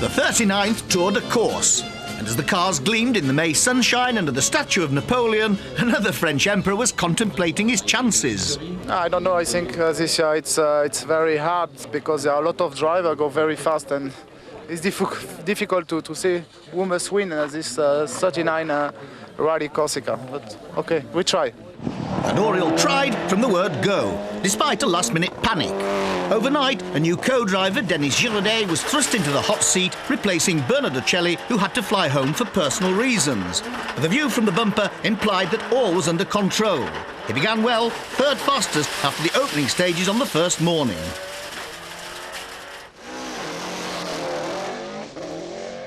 the 39th Tour De Corse. And as the cars gleamed in the May sunshine under the statue of Napoleon, another French emperor was contemplating his chances. I don't know, I think this year it's very hard because there are a lot of drivers go very fast and it's difficult to see who must win this 39 Rally Corsica. But okay, we try. And Oriol tried from the word go, despite a last-minute panic. Overnight, a new co-driver, Denis Giraudet, was thrust into the hot seat, replacing Bernard Uccelli, who had to fly home for personal reasons. But the view from the bumper implied that all was under control. He began well, third fastest after the opening stages on the first morning.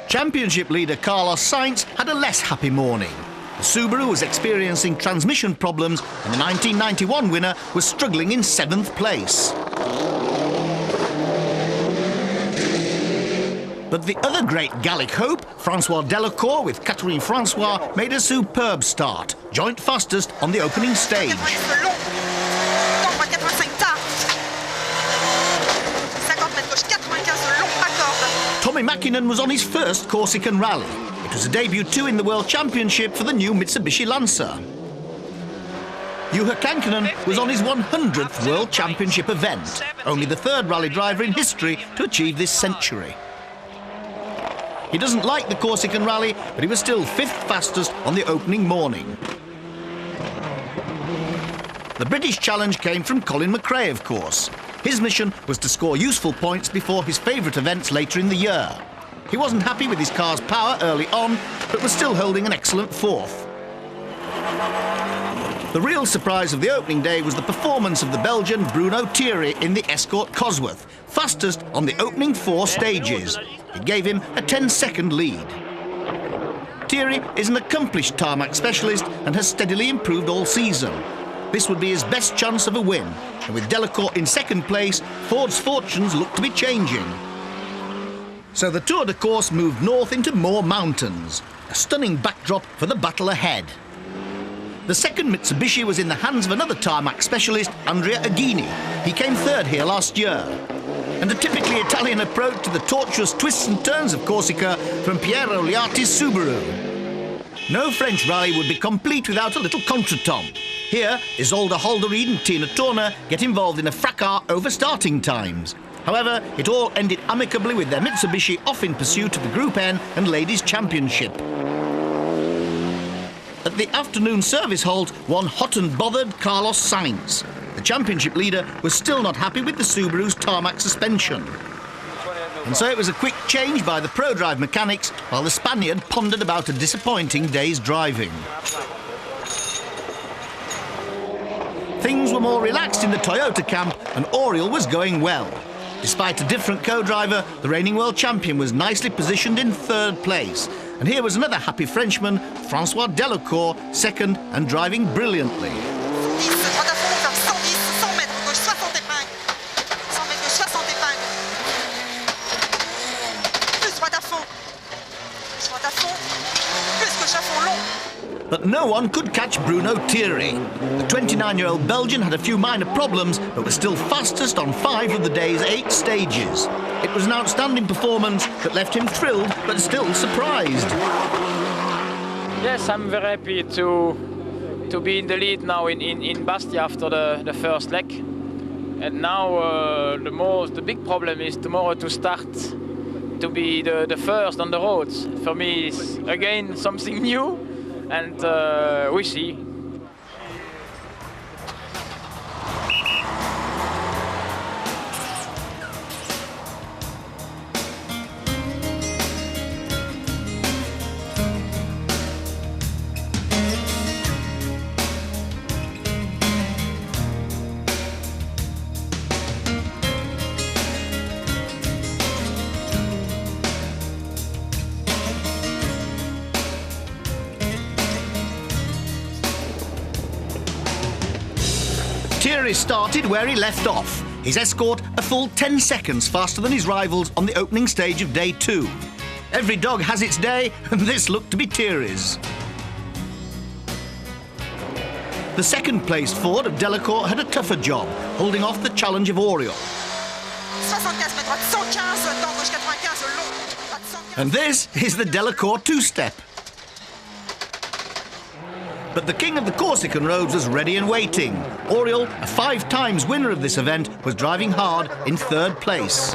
Championship leader Carlos Sainz had a less happy morning. The Subaru was experiencing transmission problems and the 1991 winner was struggling in 7th place. But the other great Gallic hope, François Delacour with Catherine Francois, made a superb start, joint fastest on the opening stage. Tommy Mäkinen was on his first Corsican rally. It was a debut too in the World Championship for the new Mitsubishi Lancer. Juha Kankkunen was on his 100th World Championship event, only the third rally driver in history to achieve this century. He doesn't like the Corsican rally, but he was still 5th fastest on the opening morning. The British challenge came from Colin McRae, of course. His mission was to score useful points before his favourite events later in the year. He wasn't happy with his car's power early on, but was still holding an excellent 4th. The real surprise of the opening day was the performance of the Belgian Bruno Thierry in the Escort Cosworth, fastest on the opening 4 stages. It gave him a 10-second lead. Thierry is an accomplished tarmac specialist and has steadily improved all season. This would be his best chance of a win, and with Delacour in 2nd place, Ford's fortunes look to be changing. So the Tour de Corse moved north into more mountains, a stunning backdrop for the battle ahead. The second Mitsubishi was in the hands of another tarmac specialist, Andrea Aghini. He came 3rd here last year. And a typically Italian approach to the tortuous twists and turns of Corsica from Piero Liati's Subaru. No French rally would be complete without a little contretemps. Here, Isolde Holderried and Tina Turner get involved in a fracas over starting times. However, it all ended amicably with their Mitsubishi off in pursuit of the Group N and Ladies' Championship. At the afternoon service halt, one hot and bothered Carlos Sainz. The championship leader was still not happy with the Subaru's tarmac suspension. And so it was a quick change by the ProDrive mechanics while the Spaniard pondered about a disappointing day's driving. Things were more relaxed in the Toyota camp and Oriol was going well. Despite a different co-driver, the reigning world champion was nicely positioned in 3rd place. And here was another happy Frenchman, François Delacour, 2nd and driving brilliantly. But no one could catch Bruno Thierry. The 29-year-old Belgian had a few minor problems, but was still fastest on 5 of the day's 8 stages. It was an outstanding performance that left him thrilled, but still surprised. Yes, I'm very happy to be in the lead now in Bastia after the first leg. And now the big problem is tomorrow to start to be the first on the roads. For me, it's again something new. And we see. Thierry started where he left off. His Escort a full 10 seconds faster than his rivals on the opening stage of day 2. Every dog has its day, and this looked to be Thierry's. The 2nd placed Ford of Delacour had a tougher job, holding off the challenge of Oriol. 75 mètres droite, 115 dans gauche 95 long. And this is the Delacour two-step. But the king of the Corsican roads was ready and waiting. Oriol, a 5 times winner of this event, was driving hard in 3rd place.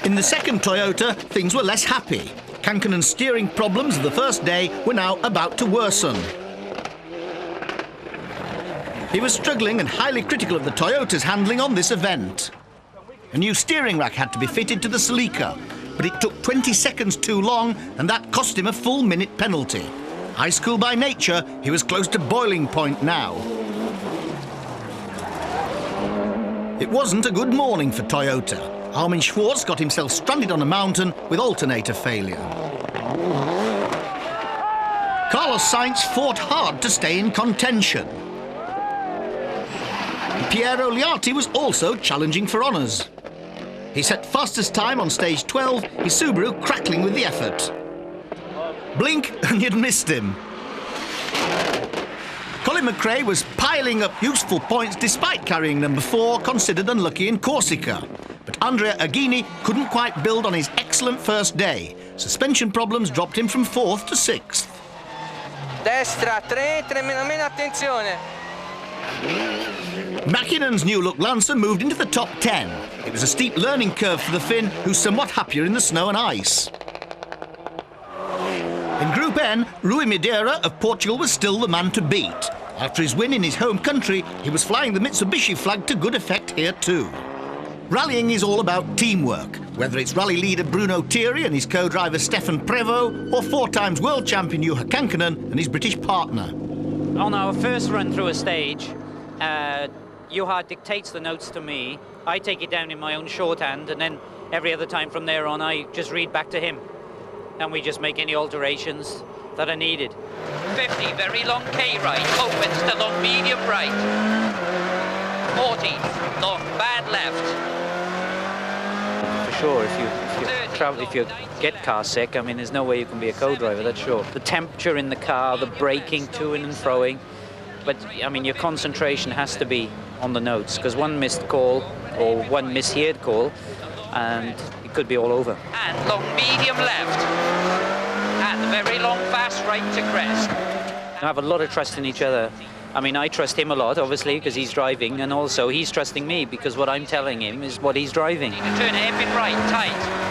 In the second Toyota, things were less happy. Kankanen's steering problems of the first day were now about to worsen. He was struggling and highly critical of the Toyota's handling on this event. A new steering rack had to be fitted to the Celica, but it took 20 seconds too long, and that cost him a full minute penalty. High school by nature, he was close to boiling point now. It wasn't a good morning for Toyota. Armin Schwartz got himself stranded on a mountain with alternator failure. Carlos Sainz fought hard to stay in contention. Piero Liatti was also challenging for honours. He set fastest time on stage 12, his Subaru crackling with the effort. Blink and you'd missed him. Colin McRae was piling up useful points despite carrying number 4, considered unlucky in Corsica. But Andrea Aghini couldn't quite build on his excellent first day. Suspension problems dropped him from 4th to 6th. Destra, 3 meno attenzione. Mäkinen's new-look Lancer moved into the top 10. It was a steep learning curve for the Finn, who's somewhat happier in the snow and ice. In Group N, Rui Madeira of Portugal was still the man to beat. After his win in his home country, he was flying the Mitsubishi flag to good effect here too. Rallying is all about teamwork, whether it's rally leader Bruno Thierry and his co-driver Stefan Prévost, or 4 times world champion Juha Kankanen and his British partner. On our first run through a stage, Juha dictates the notes to me. I take it down in my own shorthand, and then every other time from there on, I just read back to him. And we just make any alterations that are needed. 50, very long K right, opens to long medium right. 40, long bad left. For sure, if you get car sick, I mean, there's no way you can be a co-driver, that's sure. The temperature in the car, the braking, to-ing and throwing. But, I mean, your concentration has to be on the notes, because one missed call or one misheard call, and it could be all over. And long medium left. And very long fast right to crest. I have a lot of trust in each other. I mean, I trust him a lot, obviously, because he's driving, and also he's trusting me because what I'm telling him is what he's driving. You can turn a hairpin right, tight.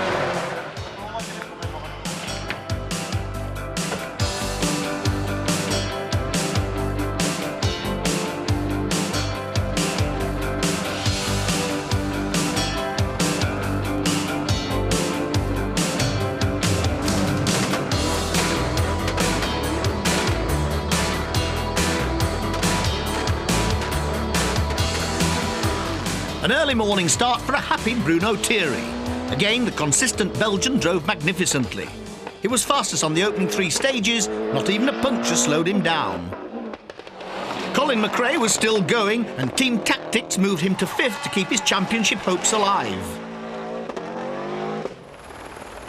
An early morning start for a happy Bruno Thierry. Again, the consistent Belgian drove magnificently. He was fastest on the opening 3 stages, not even a puncture slowed him down. Colin McRae was still going, and team tactics moved him to 5th to keep his championship hopes alive.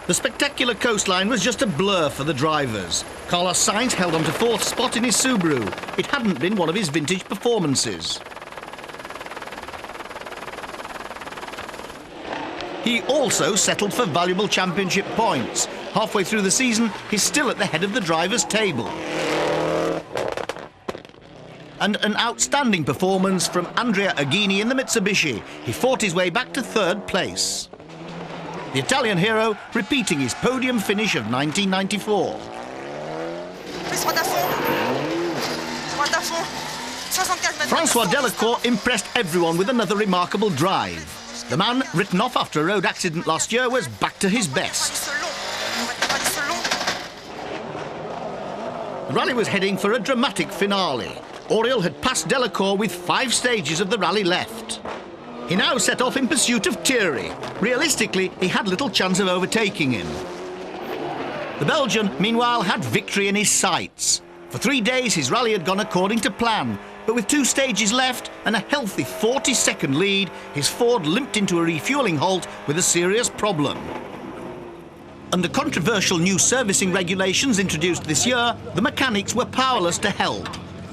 The spectacular coastline was just a blur for the drivers. Carlos Sainz held on to 4th spot in his Subaru. It hadn't been one of his vintage performances. He also settled for valuable championship points. Halfway through the season, he's still at the head of the drivers' table. And an outstanding performance from Andrea Aghini in the Mitsubishi. He fought his way back to 3rd place. The Italian hero repeating his podium finish of 1994. Francois Delacour impressed everyone with another remarkable drive. The man, written off after a road accident last year, was back to his best. The rally was heading for a dramatic finale. Oriol had passed Delacour with 5 stages of the rally left. He now set off in pursuit of Thierry. Realistically, he had little chance of overtaking him. The Belgian, meanwhile, had victory in his sights. For 3 days, his rally had gone according to plan. But with 2 stages left and a healthy 40-second lead, his Ford limped into a refuelling halt with a serious problem. Under controversial new servicing regulations introduced this year, the mechanics were powerless to help.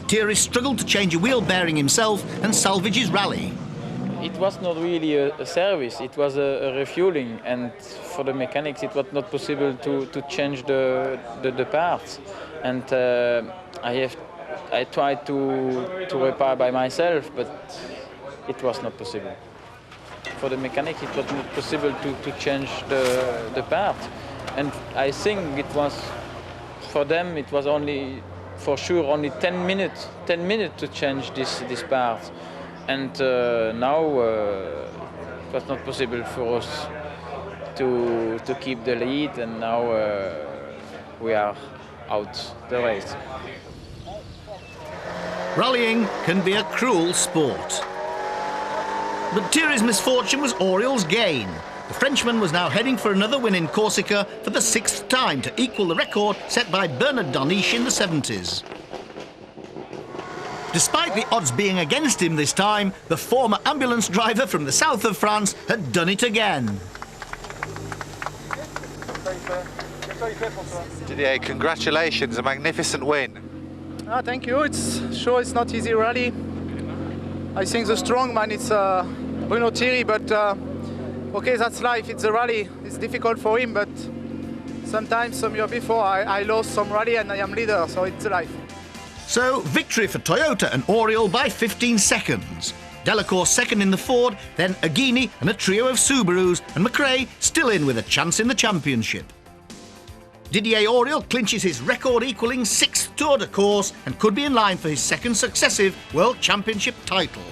Thierry struggled to change a wheel bearing himself and salvage his rally. it was not really a service, it was a refueling, and for the mechanics it was not possible to change the parts. And I tried to repair by myself, but it was not possible. For the mechanics it was not possible to change the part. And I think it was, for them it was only, for sure, only 10 minutes to change this part. And now it was not possible for us to keep the lead, and now we are out the race. Rallying can be a cruel sport. But Thierry's misfortune was Auriol's gain. The Frenchman was now heading for another win in Corsica for the 6th time to equal the record set by Bernard Darniche in the 70s. Despite the odds being against him this time, the former ambulance driver from the south of France had done it again. Didier, congratulations, a magnificent win. Thank you. It's not easy rally. I think the strong man is Bruno Thierry, but okay, that's life. It's a rally. It's difficult for him, but sometimes, some year before, I lost some rally and I am leader, so it's life. So, victory for Toyota and Auriol by 15 seconds. Delacour second in the Ford, then Aghini and a trio of Subarus, and McRae still in with a chance in the championship. Didier Auriol clinches his record-equalling 6th Tour de Corse and could be in line for his 2nd successive World Championship title.